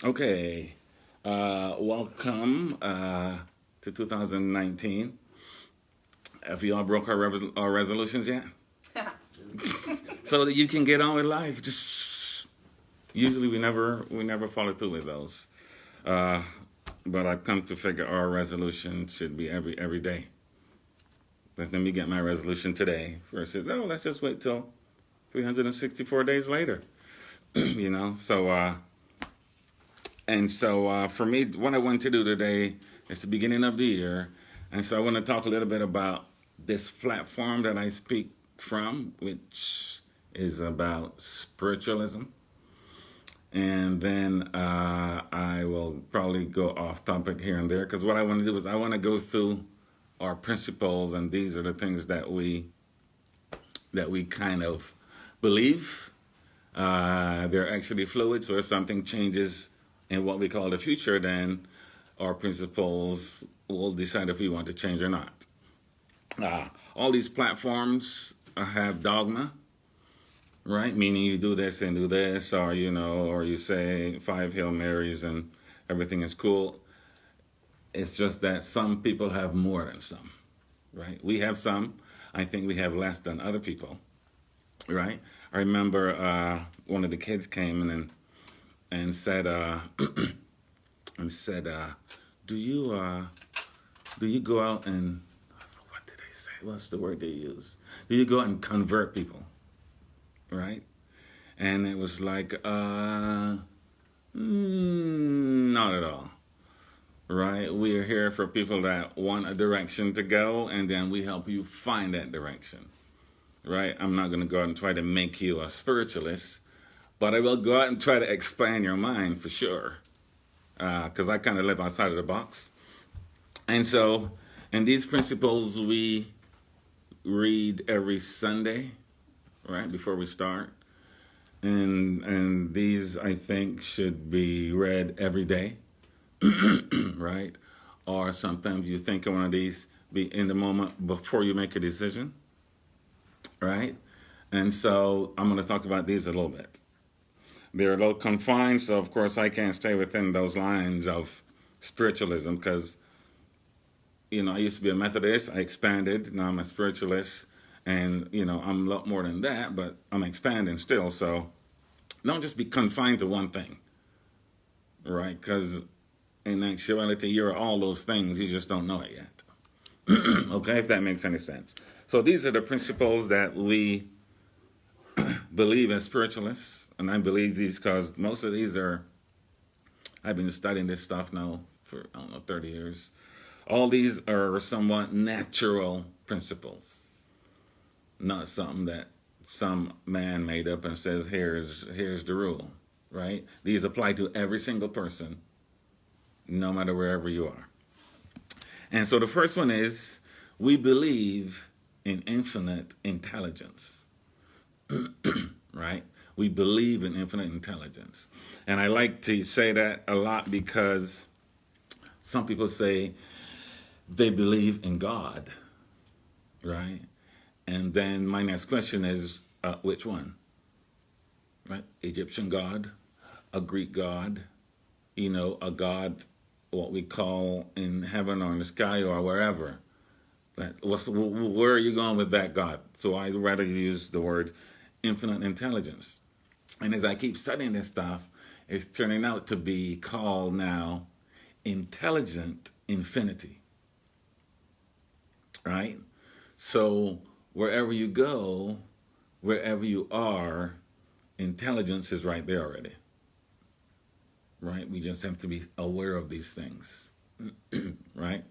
Okay. Welcome to 2019. Have you all broke our resolutions yet? So that you can get on with life. Just usually we never follow through with those. Uh, but I've come to figure our resolution should be every day. Let me get my resolution today versus let's just wait till 364 days later. So for me, what I want to do today is the beginning of the year. And so I want to talk a little bit about this platform that I speak from, which is about spiritualism. And then I will probably go off topic here and there because what I want to do is I want to go through our principles, and these are the things that we kind of believe. They're actually fluid, so if something changes in what we call the future, then our principles will decide if we want to change or not. All these platforms have dogma, right? Meaning you do this and do this, or or you say 5 Hail Marys and everything is cool. It's just that some people have more than some, right? We have some. I think we have less than other people, right? I remember one of the kids came in and said and said, do you go out and what did they say? What's the word they use? Do you go out and convert people, right? And it was like, not at all, right? We are here for people that want a direction to go, and then we help you find that direction, right? I'm not going to go out and try to make you a spiritualist, but I will go out and try to expand your mind for sure, because I kind of live outside of the box. And so, and these principles we read every Sunday, right, before we start. And these, I think, should be read every day, right? Or sometimes you think of one of these, be in the moment before you make a decision, right? And so I'm going to talk about these a little bit. They're a little confined, so of course I can't stay within those lines of spiritualism because, I used to be a Methodist. I expanded. Now I'm a spiritualist. And, I'm a lot more than that, but I'm expanding still. So don't just be confined to one thing, right? Because in actuality, you're all those things. You just don't know it yet. Okay, if that makes any sense. So these are the principles that we believe as spiritualists. And I believe these because most of these I've been studying this stuff now for, 30 years. All these are somewhat natural principles, not something that some man made up and says, here's the rule, right? These apply to every single person, no matter wherever you are. And so the first one is, we believe in infinite intelligence, right? We believe in infinite intelligence. And I like to say that a lot because some people say they believe in God, right? And then my next question is, which one? Right? Egyptian God, a Greek God, a God, what we call in heaven or in the sky or wherever. Where are you going with that God? So I'd rather use the word infinite intelligence. And as I keep studying this stuff, it's turning out to be called now intelligent infinity, right? So wherever you go, wherever you are, intelligence is right there already, right? We just have to be aware of these things, right?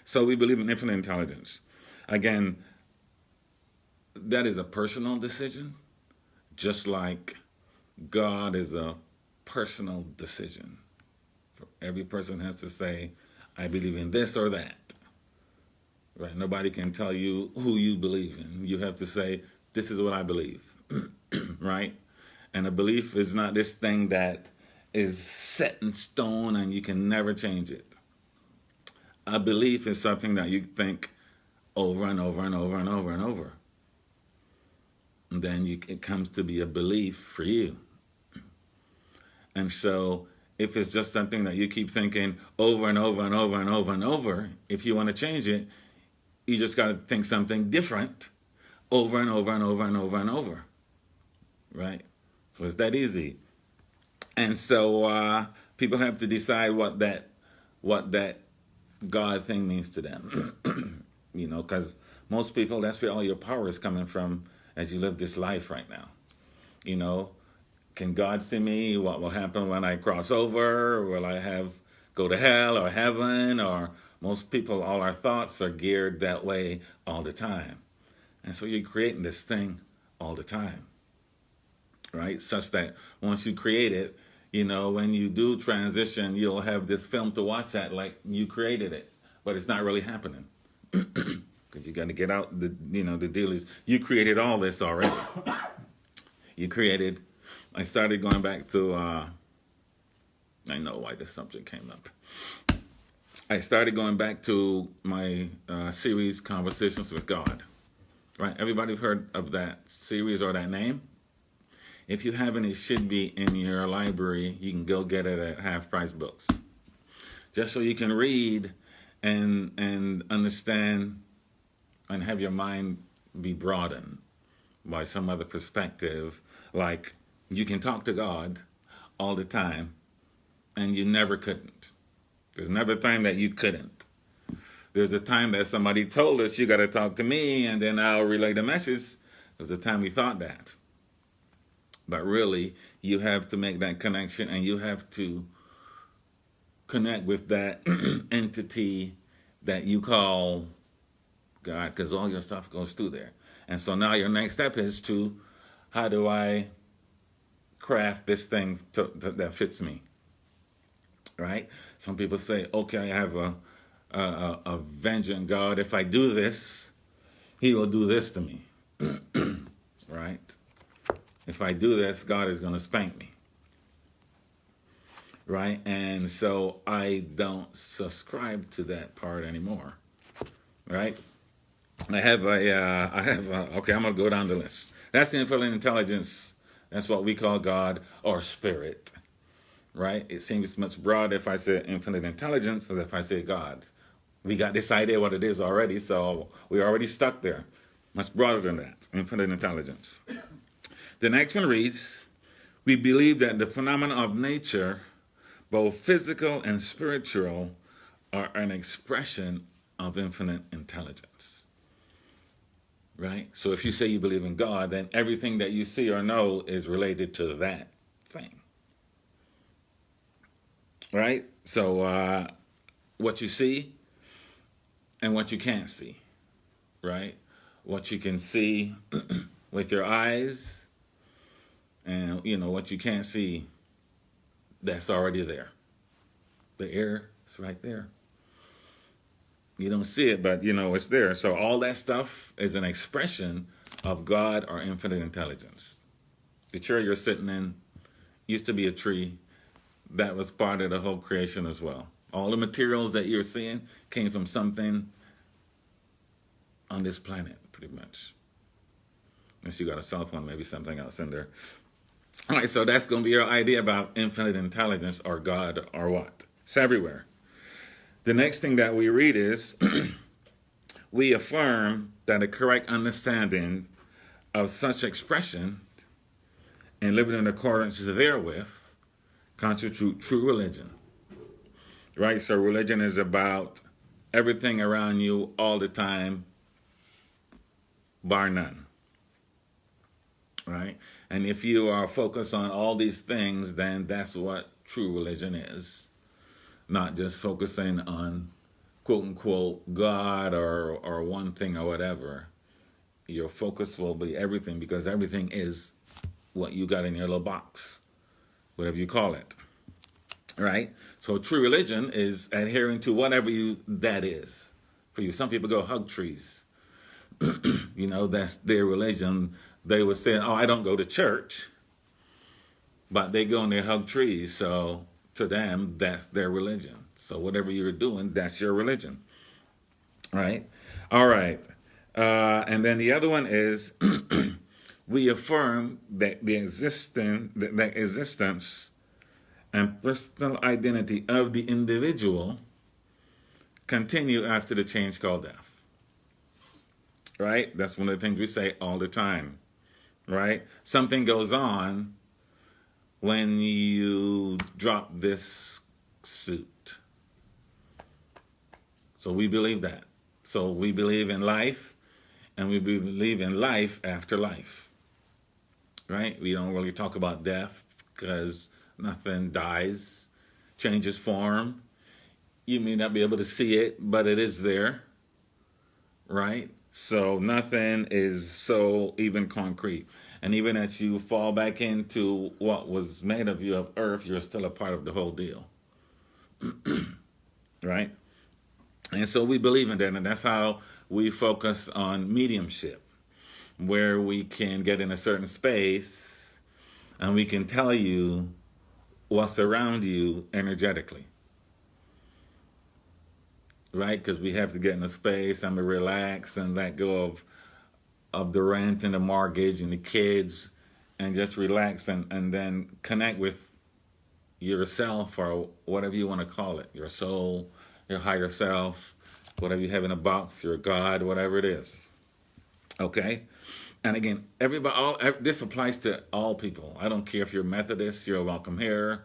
So we believe in infinite intelligence. Again, that is a personal decision, just like God is a personal decision. Every person has to say, I believe in this or that. Right? Nobody can tell you who you believe in. You have to say, this is what I believe. Right? And a belief is not this thing that is set in stone and you can never change it. A belief is something that you think over and over and over and over and over. Then it comes to be a belief for you. And so if it's just something that you keep thinking over and over and over and over and over, if you want to change it, you just got to think something different over and over and over and over and over. Right? So it's that easy. And so people have to decide what that God thing means to them. Because most people, that's where all your power is coming from as you live this life right now. Can God see me? What will happen when I cross over? Will I go to hell or heaven? Or most people, all our thoughts are geared that way all the time. And so you're creating this thing all the time, right? Such that once you create it, when you do transition, you'll have this film to watch that like you created it, but it's not really happening. Because you got to get out, the deal is you created all this already. I started going back to, I know why this subject came up. I started going back to my series, Conversations with God. Right? Everybody heard of that series or that name? If you haven't, it should be in your library. You can go get it at Half Price Books. Just so you can read and understand and have your mind be broadened by some other perspective. Like, you can talk to God all the time, and you never couldn't. There's never a time that you couldn't. There's a time that somebody told us, you got to talk to me, and then I'll relay the message. There's a time we thought that. But really, you have to make that connection, and you have to connect with that entity that you call God, because all your stuff goes through there. And so now your next step is how do I craft this thing that fits me, right? Some people say, okay, I have a vengeance God. If I do this, he will do this to me, right? If I do this, God is going to spank me, right? And so I don't subscribe to that part anymore, right? Okay, I'm going to go down the list. That's infinite intelligence. That's what we call God or spirit, right? It seems much broader if I say infinite intelligence than if I say God. We got this idea what it is already, so we're already stuck there. Much broader than that, infinite intelligence. The next one reads, we believe that the phenomena of nature, both physical and spiritual, are an expression of infinite intelligence. Right? So if you say you believe in God, then everything that you see or know is related to that thing. Right? So what you see and what you can't see. Right? What you can see with your eyes and, what you can't see, that's already there. The air is right there. You don't see it, but it's there. So all that stuff is an expression of God or infinite intelligence. The chair you're sitting in used to be a tree. That was part of the whole creation as well. All the materials that you're seeing came from something on this planet, pretty much. Unless you got a cell phone, maybe something else in there. All right, so that's going to be your idea about infinite intelligence or God or what? It's everywhere. The next thing that we read is, we affirm that a correct understanding of such expression and living in accordance therewith constitute true religion. Right? So religion is about everything around you all the time, bar none. Right? And if you are focused on all these things, then that's what true religion is. Not just focusing on, quote unquote, God or one thing or whatever. Your focus will be everything, because everything is what you got in your little box, whatever you call it. Right? So true religion is adhering to whatever that is for you. Some people go hug trees. That's their religion. They would say, oh, I don't go to church, but they go and they hug trees. So to them, that's their religion. So whatever you're doing, that's your religion. Right? All right. And then the other one is, we affirm that existence and personal identity of the individual continue after the change called death. Right? That's one of the things we say all the time. Right? Something goes on when you drop this suit. So we believe that. So we believe in life, and we believe in life after life. Right? We don't really talk about death because nothing dies, changes form. You may not be able to see it, but it is there. Right? So nothing is so even concrete. And even as you fall back into what was made of you of earth, you're still a part of the whole deal. Right? And so we believe in that, and that's how we focus on mediumship, where we can get in a certain space and we can tell you what's around you energetically. Right? Because we have to get in a space and relax and let go of the rent and the mortgage and the kids and just relax and then connect with yourself, or whatever you want to call it, your soul, your higher self, whatever you have in a box, your God, whatever it is. Okay? And again, this applies to all people. I don't care if you're Methodist, you're welcome here.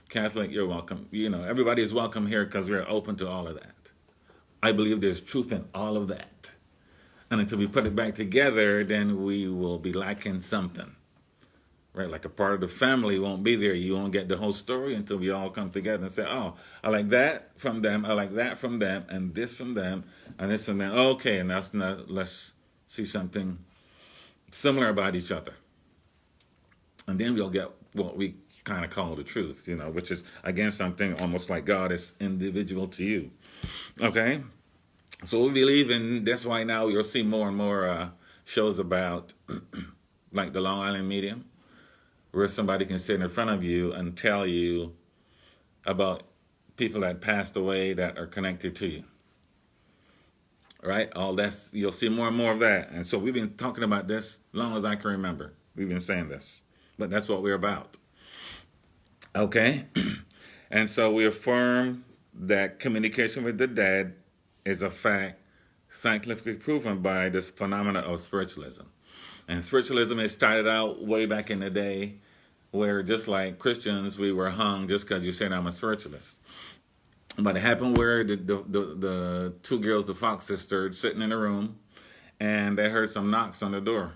Catholic, you're welcome. Everybody is welcome here because we're open to all of that. I believe there's truth in all of that. And until we put it back together, then we will be lacking something. Right? Like a part of the family won't be there. You won't get the whole story until we all come together and say, oh, I like that from them, I like that from them, and this from them, and this from them. Okay, and let's see something similar about each other. And then we'll get what we kind of call the truth, which is, again, something almost like God is individual to you. Okay? So we believe in, that's why now you'll see more and more shows about, like the Long Island Medium, where somebody can sit in front of you and tell you about people that passed away that are connected to you. Right? You'll see more and more of that. And so we've been talking about this as long as I can remember. We've been saying this. But that's what we're about. Okay? And so we affirm that communication with the dead is a fact scientifically proven by this phenomena of spiritualism. And spiritualism has started out way back in the day, where just like Christians, we were hung just because you said I'm a spiritualist. But it happened where the two girls, the Fox sisters, sitting in a room, and they heard some knocks on the door,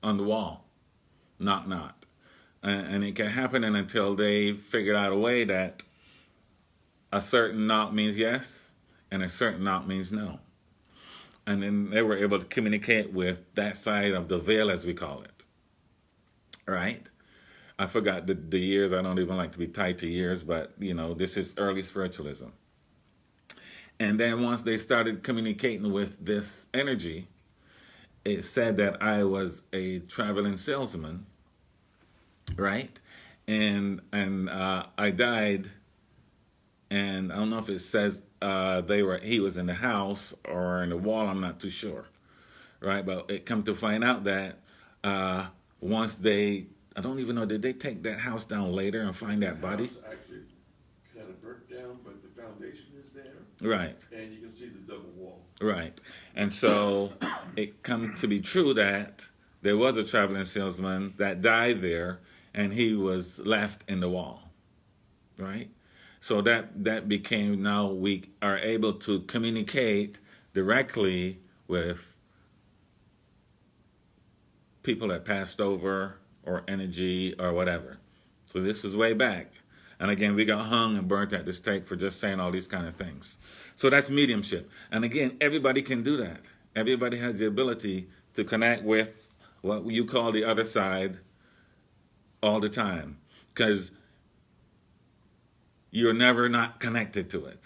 on the wall. Knock, knock. And it kept happening until they figured out a way that a certain knock means yes, and a certain knock means no. And then they were able to communicate with that side of the veil, as we call it. Right? I forgot the years. I don't even like to be tied to years, but, this is early spiritualism. And then once they started communicating with this energy, it said that I was a traveling salesman, right? And I died, and I don't know if it says he was in the house or in the wall. I'm not too sure, right? But it come to find out that once I don't even know, did they take that house down later and find that body? The house actually kind of burnt down, but the foundation is there. Right. And you can see the double wall. Right. And so it come to be true that there was a traveling salesman that died there, and he was left in the wall. Right? So that became, now we are able to communicate directly with people that passed over, or energy, or whatever. So this was way back. And again, we got hung and burnt at the stake for just saying all these kind of things. So that's mediumship. And again, everybody can do that. Everybody has the ability to connect with what you call the other side all the time. Because you're never not connected to it.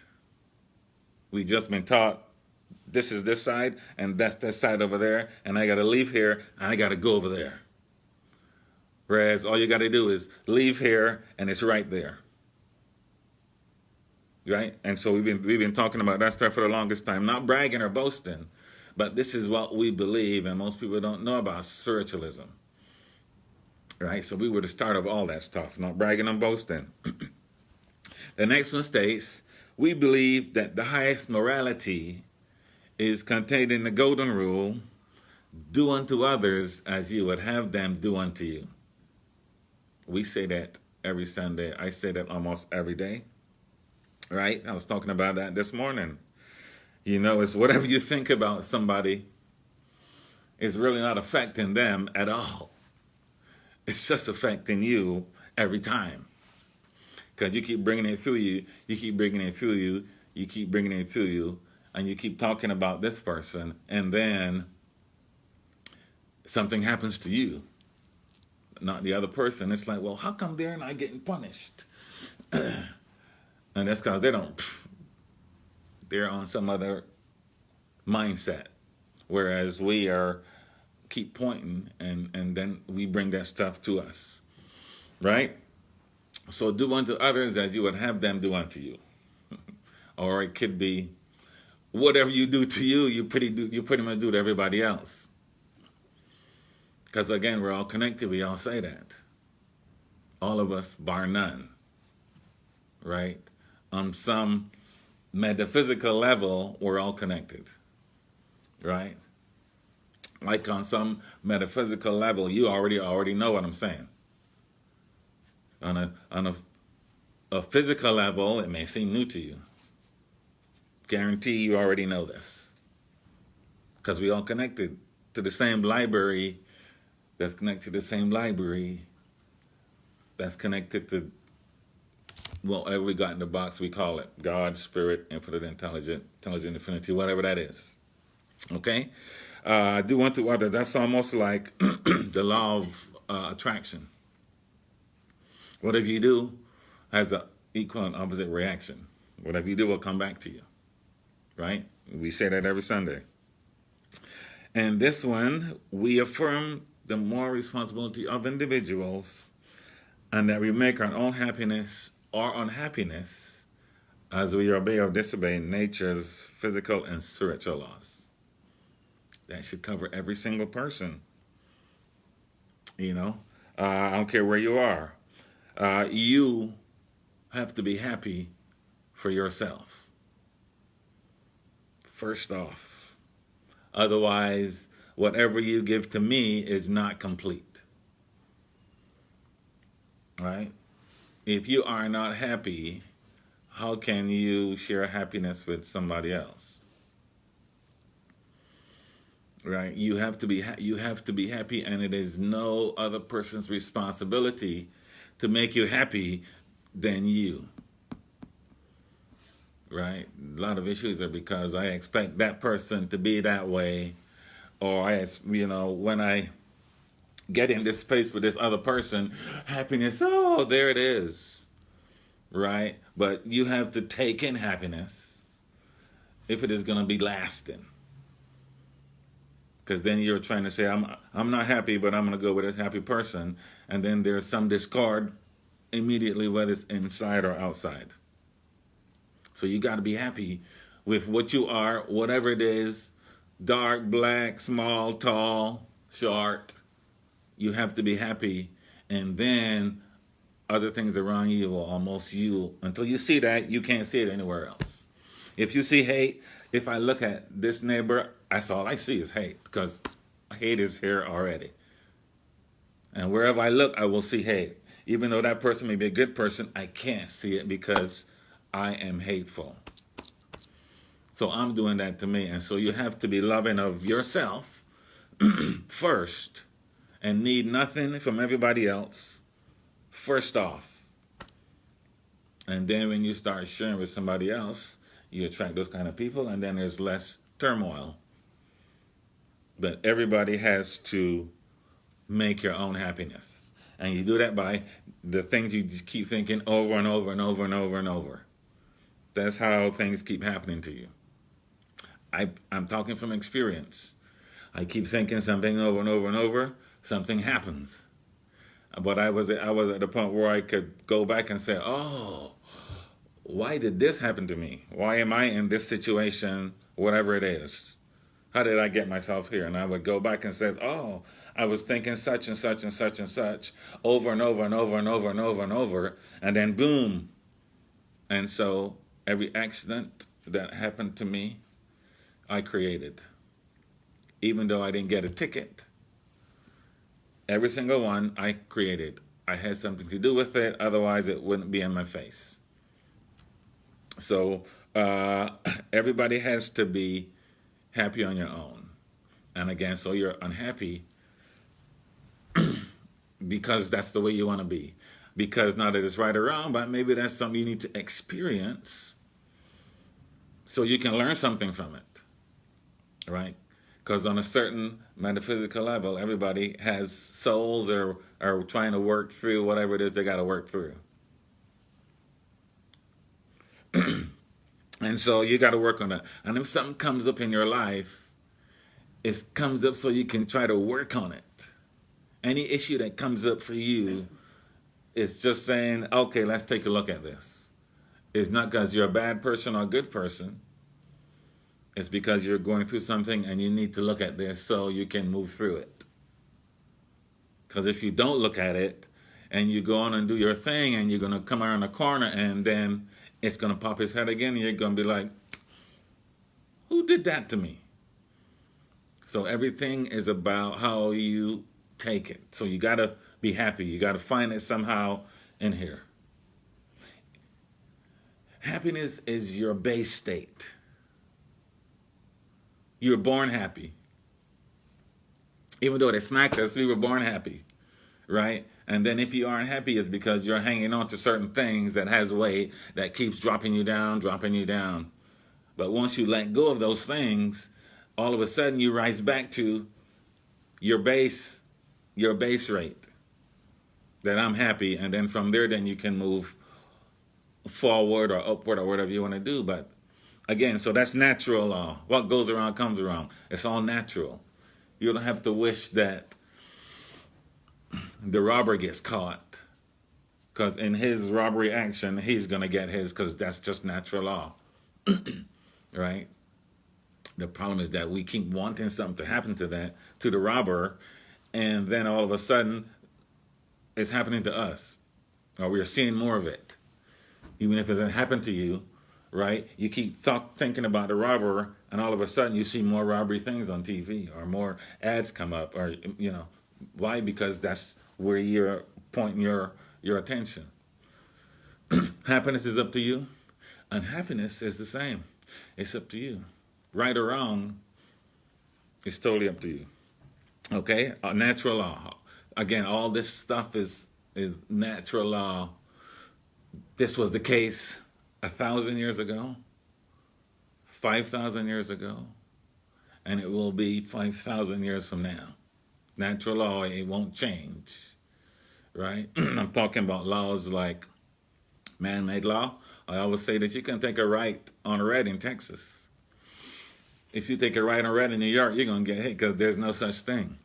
We just been taught this is this side, and that's that side over there, and I got to leave here, and I got to go over there. Whereas all you got to do is leave here, and it's right there. Right? And so we've been talking about that stuff for the longest time, not bragging or boasting, but this is what we believe, and most people don't know about spiritualism. Right? So we were the start of all that stuff, not bragging and boasting. The next one states, we believe that the highest morality is contained in the golden rule, do unto others as you would have them do unto you. We say that every Sunday. I say that almost every day, right? I was talking about that this morning. It's whatever you think about somebody is really not affecting them at all. It's just affecting you every time. Because you keep bringing it through you, you keep bringing it through you, you keep bringing it through you, and you keep talking about this person, and then something happens to you, not the other person. It's like, well, how come they're not getting punished? And that's because they're on some other mindset. Whereas we keep pointing, and then we bring that stuff to us, right? So do unto others as you would have them do unto you. Or it could be whatever you do to you, you pretty much do to everybody else. Because again, we're all connected. We all say that. All of us, bar none. Right? On some metaphysical level, we're all connected. Right? Like on some metaphysical level, you already know what I'm saying. On a physical level, it may seem new to you. Guarantee you already know this. Because we all connected to the same library that's connected to the same library that's connected to whatever we got in the box, we call it God, Spirit, Infinite, Intelligent Infinity, whatever that is. Okay? Do unto others. That's almost like the law of attraction. Whatever you do has an equal and opposite reaction. Whatever you do will come back to you. Right? We say that every Sunday. And this one, we affirm the moral responsibility of individuals and that we make our own happiness or unhappiness as we obey or disobey nature's physical and spiritual laws. That should cover every single person. I don't care where you are. You have to be happy for yourself. First off. Otherwise, whatever you give to me is not complete. Right? If you are not happy, how can you share happiness with somebody else? Right? You have to be happy, and it is no other person's responsibility to make you happy than you. Right? A lot of issues are because I expect that person to be that way, or when I get in this space with this other person, happiness, oh, there it is. Right? But you have to take in happiness if it is going to be lasting. Because then you're trying to say, I'm not happy, but I'm going to go with this happy person. And then there's some discord immediately, whether it's inside or outside. So you got to be happy with what you are, whatever it is, dark, black, small, tall, short. You have to be happy. And then other things around you will almost until you see that, you can't see it anywhere else. If you see hate, if I look at this neighbor, that's all I see is hate, because hate is here already. And wherever I look, I will see hate. Even though that person may be a good person, I can't see it because I am hateful. So I'm doing that to me. And so you have to be loving of yourself first and need nothing from everybody else first off. And then when you start sharing with somebody else, you attract those kind of people, and then there's less turmoil. But everybody has to make your own happiness. And you do that by the things you just keep thinking over and over and over and over and over. That's how things keep happening to you. I'm talking from experience. I keep thinking something over and over and over, something happens. But I was at the point where I could go back and say, oh, why did this happen to me? Why am I in this situation, whatever it is? How did I get myself here? And I would go back and say, oh, I was thinking such and such and such and such over and over and over and over and over and over. And then boom, And so every accident that happened to me, I created. Even though I didn't get a ticket, every single one I created. I had something to do with it, otherwise it wouldn't be in my face. So everybody has to be happy on your own. And again, so you're unhappy because that's the way you want to be. Because not that it's right or wrong, but maybe that's something you need to experience so you can learn something from it, right? Because on a certain metaphysical level, everybody has souls or are trying to work through whatever it is they got to work through. And so you got to work on that. And if something comes up in your life, it comes up so you can try to work on it. Any issue that comes up for you, it's just saying, okay, let's take a look at this. It's not because you're a bad person or a good person. It's because you're going through something and you need to look at this so you can move through it. Because if you don't look at it and you go on and do your thing and you're going to come around the corner and then it's going to pop its head again and you're going to be like, who did that to me? So everything is about how you take it. So you got to be happy. You got to find it somehow in here. Happiness is your base state. You were born happy. Even though they smacked us, we were born happy, right? And then if you aren't happy, it's because you're hanging on to certain things that has weight that keeps dropping you down, dropping you down. But once you let go of those things, all of a sudden you rise back to your base rate. That I'm happy, and then from there, then you can move forward or upward or whatever you want to do. But again, so that's natural law. What goes around comes around. It's all natural. You don't have to wish that the robber gets caught, because in his robbery action, he's going to get his, because that's just natural law, right? The problem is that we keep wanting something to happen to the robber, and then all of a sudden, it's happening to us, or we are seeing more of it. Even if it hasn't happened to you, right? You keep thinking about the robber, and all of a sudden you see more robbery things on TV, or more ads come up, or why? Because that's where you're pointing your attention. Happiness is up to you. Unhappiness is the same. It's up to you. Right or wrong, it's totally up to you. Okay? Natural law. Again, all this stuff is natural law. This was the case 1,000 years ago, 5,000 years ago, and it will be 5,000 years from now. Natural law, it won't change, right? I'm talking about laws like man-made law. I always say that you can take a right on red in Texas. If you take a right on red in New York, you're going to get hit because there's no such thing.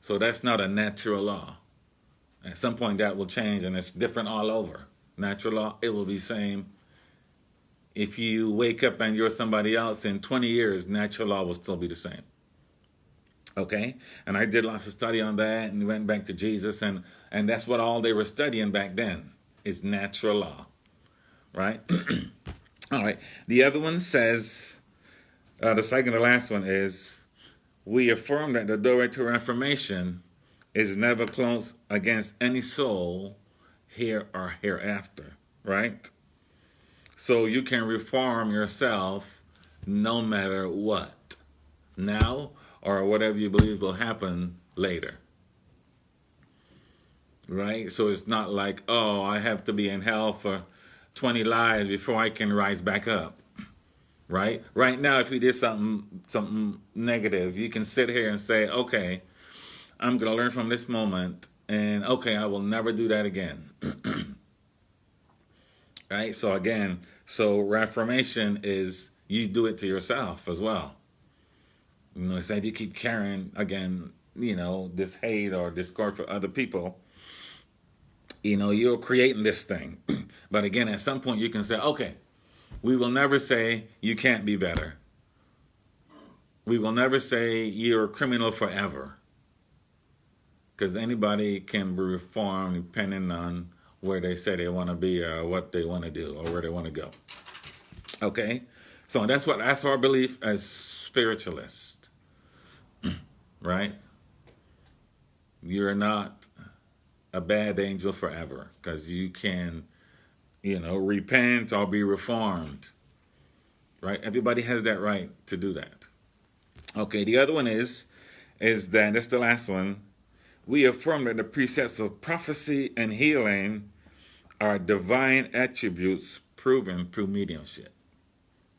So that's not a natural law. At some point that will change, and it's different all over. Natural law, it will be same. If you wake up and you're somebody else in 20 years, natural law will still be the same. Okay? And I did lots of study on that and went back to Jesus, and that's what all they were studying back then, is natural law. Right? All right. The other one says, the second to last one is, we affirm that the doorway to reformation is never closed against any soul here or hereafter, right? So you can reform yourself no matter what, now or whatever you believe will happen later, right? So it's not like, oh, I have to be in hell for 20 lives before I can rise back up. Right? Right now, if you did something negative, you can sit here and say, okay, I'm going to learn from this moment, and okay, I will never do that again. Right? So again, reformation is you do it to yourself as well. Instead you keep carrying, again, this hate or discord for other people, you're creating this thing. But again, at some point you can say, okay, we will never say you can't be better. We will never say you're a criminal forever. Because anybody can be reformed depending on where they say they want to be or what they want to do or where they want to go. Okay? So that's our belief as spiritualists. Right? You're not a bad angel forever because you can, repent or be reformed. Right? Everybody has that right to do that. Okay, the other one is that, that's the last one. We affirm that the precepts of prophecy and healing are divine attributes proven through mediumship.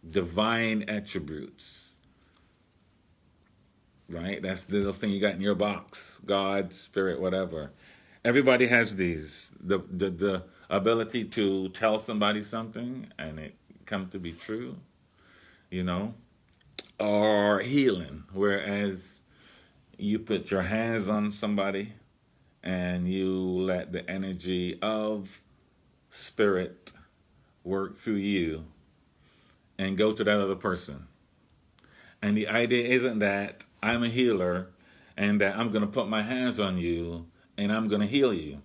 Divine attributes. Right? That's the little thing you got in your box. God, spirit, whatever. Everybody has these. The ability to tell somebody something and it come to be true, or healing, whereas you put your hands on somebody and you let the energy of spirit work through you and go to that other person. And the idea isn't that I'm a healer and that I'm going to put my hands on you and I'm going to heal you.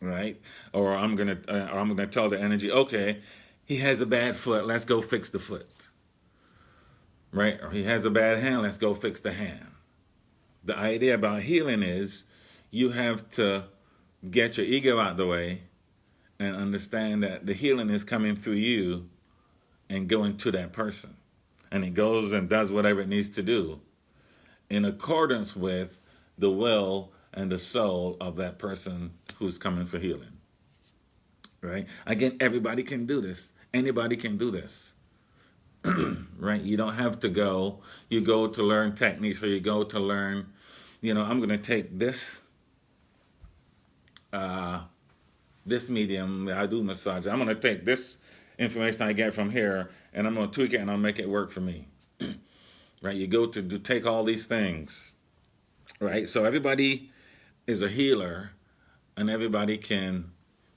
Right? Or I'm going to tell the energy, okay, he has a bad foot, let's go fix the foot. Right? Or he has a bad hand, let's go fix the hand. The idea about healing is you have to get your ego out the way and understand that the healing is coming through you and going to that person. And it goes and does whatever it needs to do in accordance with the will and the soul of that person who's coming for healing. Right? Again, everybody can do this. Anybody can do this. Right? You don't have to go. You go to learn techniques, or you go to learn, I'm going to take this medium. I do massage. I'm going to take this information I get from here, and I'm going to tweak it, and I'll make it work for me. Right? You go to take all these things. Right? So everybody is a healer, and everybody can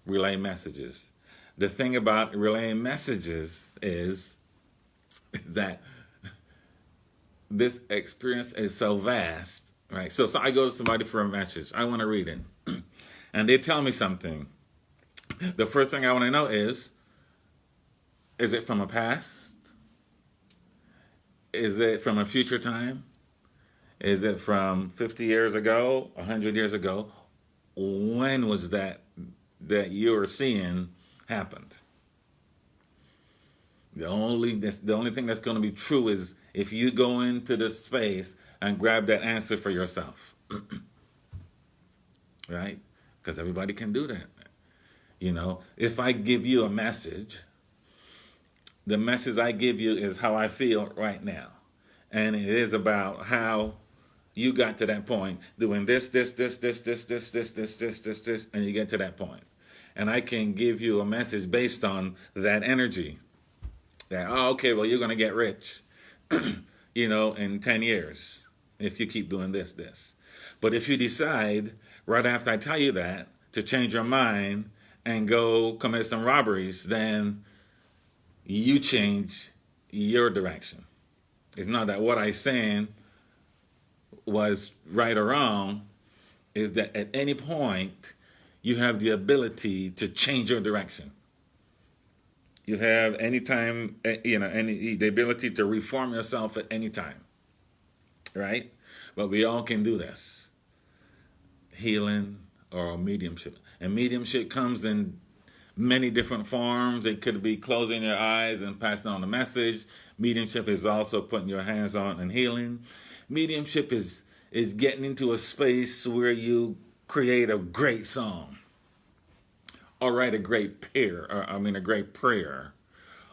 relay messages. The thing about relaying messages is that this experience is so vast, right? So I go to somebody for a message. I want to read it. And they tell me something. The first thing I want to know is it from a past? Is it from a future time? Is it from 50 years ago, 100 years ago? When was that you're seeing happened? The only thing that's going to be true is if you go into this space and grab that answer for yourself. Right? Because everybody can do that. If I give you a message, the message I give you is how I feel right now. And it is about how you got to that point doing this, and you get to that point. And I can give you a message based on that energy. That, okay, well, you're going to get rich, in 10 years if you keep doing this. But if you decide right after I tell you that to change your mind and go commit some robberies, then you change your direction. It's not that what I'm saying was right or wrong, is that at any point you have the ability to change your direction. You have the ability to reform yourself at any time, right? But we all can do this. Healing or mediumship. And mediumship comes in many different forms. It could be closing your eyes and passing on a message. Mediumship is also putting your hands on and healing. Mediumship is getting into a space where you create a great song. Or write a great prayer,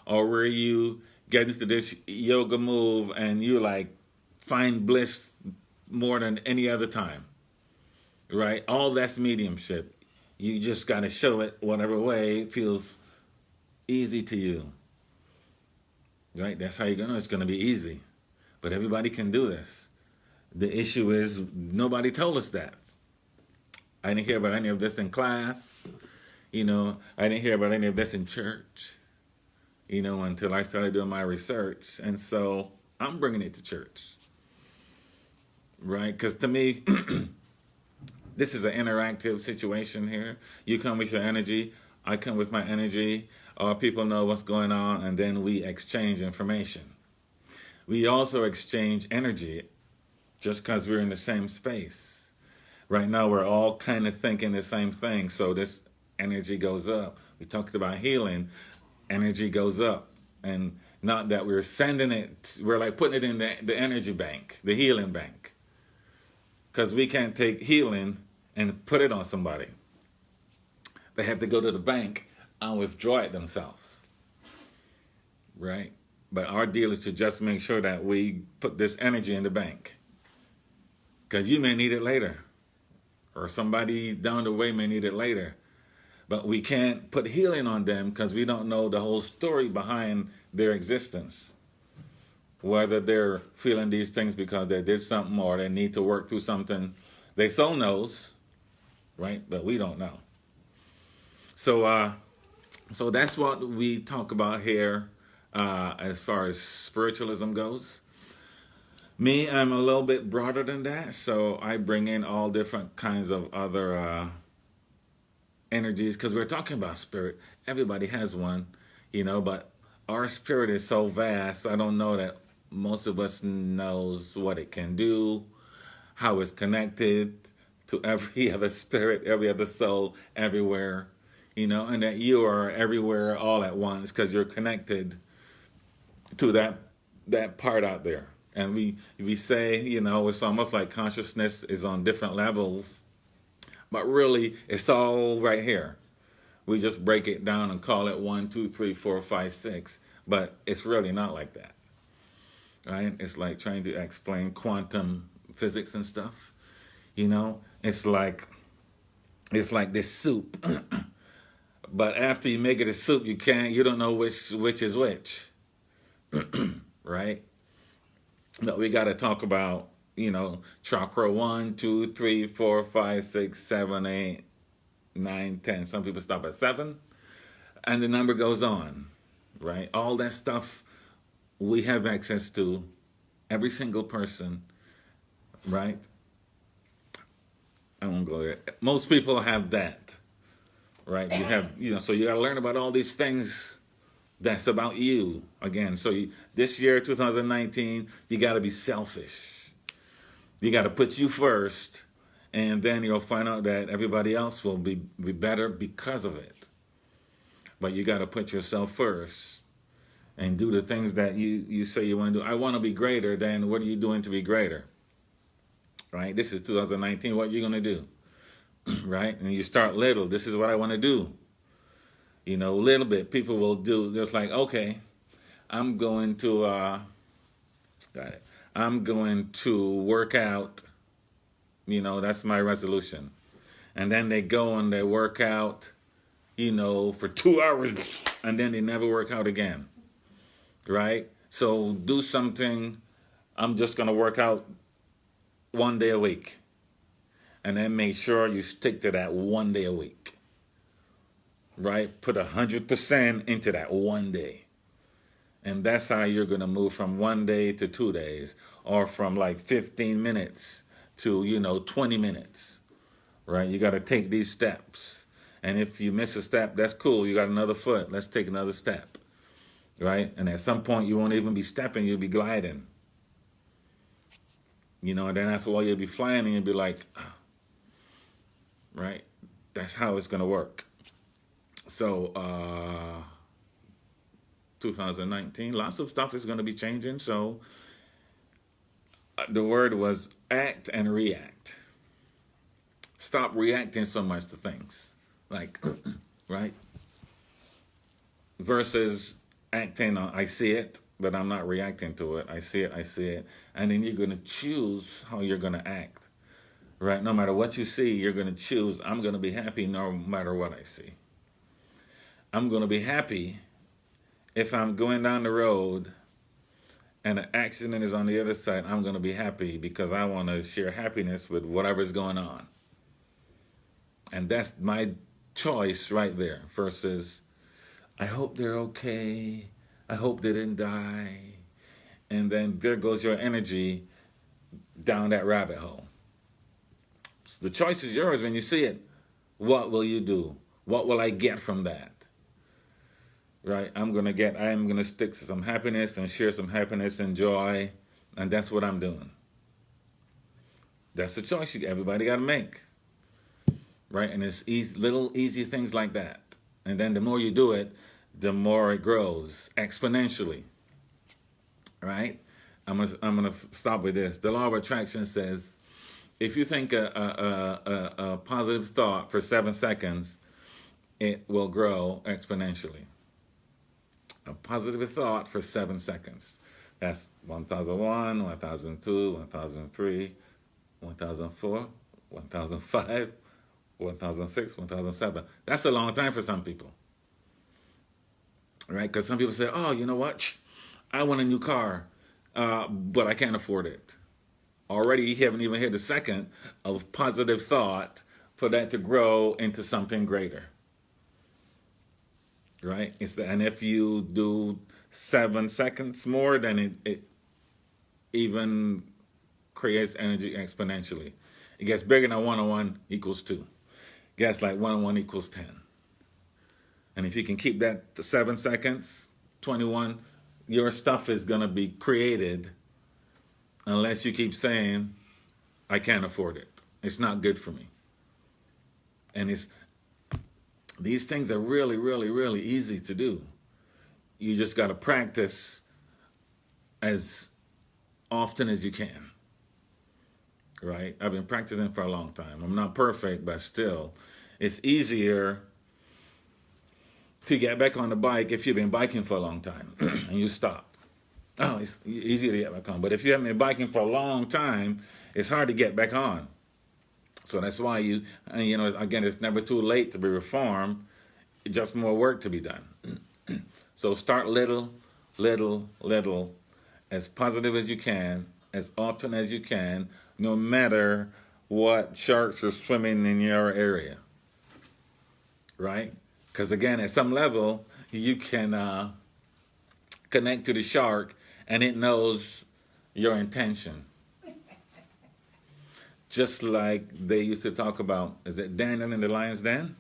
or where you get into this yoga move and you find bliss more than any other time, right? All that's mediumship. You just got to show it whatever way feels easy to you, right? That's how you're going to know it's going to be easy. But everybody can do this. The issue is nobody told us that. I didn't hear about any of this in class. I didn't hear about any of this in church, until I started doing my research. And so I'm bringing it to church, right? Because to me, This is an interactive situation here. You come with your energy, I come with my energy, people know what's going on, and then we exchange information. We also exchange energy just because we're in the same space. Right now, we're all kind of thinking the same thing, so this energy goes up. We talked about healing, energy goes up. And not that we're sending it, we're like putting it in the energy bank, the healing bank. Because we can't take healing and put it on somebody. They have to go to the bank and withdraw it themselves. Right? But our deal is to just make sure that we put this energy in the bank. Because you may need it later. Or somebody down the way may need it later. But we can't put healing on them because we don't know the whole story behind their existence. Whether they're feeling these things because they did something or they need to work through something. They soul knows, right? But we don't know. So that's what we talk about here as far as spiritualism goes. Me, I'm a little bit broader than that, so I bring in all different kinds of other energies because we're talking about spirit. Everybody has one, but our spirit is so vast, I don't know that most of us knows what it can do, how it's connected to every other spirit, every other soul, everywhere, and that you are everywhere all at once because you're connected to that part out there. And we say, it's almost like consciousness is on different levels, but really it's all right here. We just break it down and call it 1, 2, 3, 4, 5, 6, but it's really not like that, right? It's like trying to explain quantum physics and stuff, It's like this soup, but after you make it a soup, you don't know which is which, right? But we got to talk about, chakra 1, 2, 3, 4, 5, 6, 7, 8, 9, 10. Some people stop at 7, and the number goes on, right? All that stuff we have access to, every single person, right? I won't go there. Most people have that, right? You have, so you got to learn about all these things. That's about you again. So this year, 2019, you got to be selfish. You got to put you first, and then you'll find out that everybody else will be better because of it. But you got to put yourself first and do the things that you say you want to do. I want to be greater. Then what are you doing to be greater? Right? This is 2019. What are you going to do? Right? And you start little. This is what I want to do. Little bit. People will do just like, okay, I'm going to work out. That's my resolution. And then they go and they work out, for 2 hours, and then they never work out again. Right? So do something. I'm just going to work out 1 day a week. And then make sure you stick to that 1 day a week. Right? Put 100% into that 1 day. And that's how you're going to move from 1 day to 2 days, or from like 15 minutes to, 20 minutes. Right? You got to take these steps. And if you miss a step, that's cool. You got another foot. Let's take another step. Right? And at some point, you won't even be stepping. You'll be gliding. And then after a while, you'll be flying and you'll be like, oh. Right? That's how it's going to work. So, 2019, lots of stuff is going to be changing. So, the word was act and react. Stop reacting so much to things. Like, right? Versus acting on, I see it, but I'm not reacting to it. I see it. And then you're going to choose how you're going to act. Right? No matter what you see, you're going to choose, I'm going to be happy no matter what I see. I'm going to be happy if I'm going down the road and an accident is on the other side. I'm going to be happy because I want to share happiness with whatever's going on. And that's my choice right there versus, I hope they're okay. I hope they didn't die. And then there goes your energy down that rabbit hole. The choice is yours. When you see it, what will you do? What will I get from that? Right? I am going to stick to some happiness and share some happiness and joy. And that's what I'm doing. That's the choice everybody got to make. Right? And it's little easy things like that. And then the more you do it, the more it grows exponentially. Right? I'm gonna stop with this. The law of attraction says, if you think a positive thought for 7 seconds, it will grow exponentially. A positive thought for 7 seconds. That's 1001, 1002, 1003, 1004, 1005, 1006, 1007. That's a long time for some people. Right? Because some people say, oh, you know what? I want a new car, but I can't afford it. Already you haven't even hit a second of positive thought for that to grow into something greater. Right? And if you do 7 seconds more, then it even creates energy exponentially. It gets bigger than 1 on 1 equals 2. It gets like 1 on 1 equals 10. And if you can keep that to 7 seconds, 21, your stuff is going to be created unless you keep saying, I can't afford it. It's not good for me. And these things are really, really, really easy to do. You just got to practice as often as you can. Right? I've been practicing for a long time. I'm not perfect, but still, it's easier to get back on the bike if you've been biking for a long time and you stop. Oh, it's easier to get back on. But if you haven't been biking for a long time, it's hard to get back on. So that's why again, it's never too late to be reformed. It's just more work to be done. So start little, as positive as you can, as often as you can, no matter what sharks are swimming in your area. Right? Because again, at some level, you can connect to the shark and it knows your intention. Just like they used to talk about, is it Daniel in the lion's den?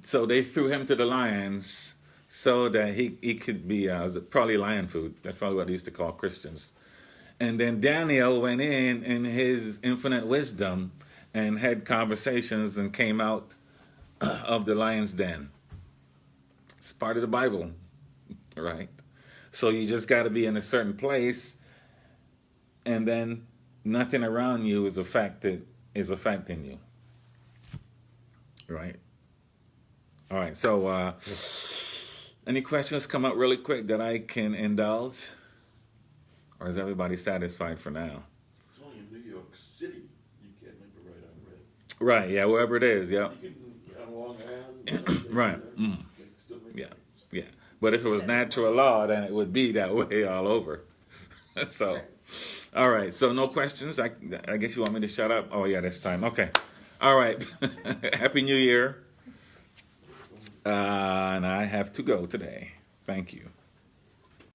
So they threw him to the lions so that he could be probably lion food. That's probably what they used to call Christians. And then Daniel went in his infinite wisdom and had conversations and came out of the lion's den. It's part of the Bible, right? So you just got to be in a certain place, and then nothing around you is affecting you, right? All right. So, any questions come up really quick that I can indulge, or is everybody satisfied for now? It's only in New York City. You can't make it right on red. Right. Yeah. Wherever it is. Yeah. You can on Long Island. Right. You can still make Yeah. it. Yeah. But if it was natural law, then it would be that way all over. So, all right. So no questions. I guess you want me to shut up? Oh yeah, that's time. Okay. All right. Happy New Year. And I have to go today. Thank you.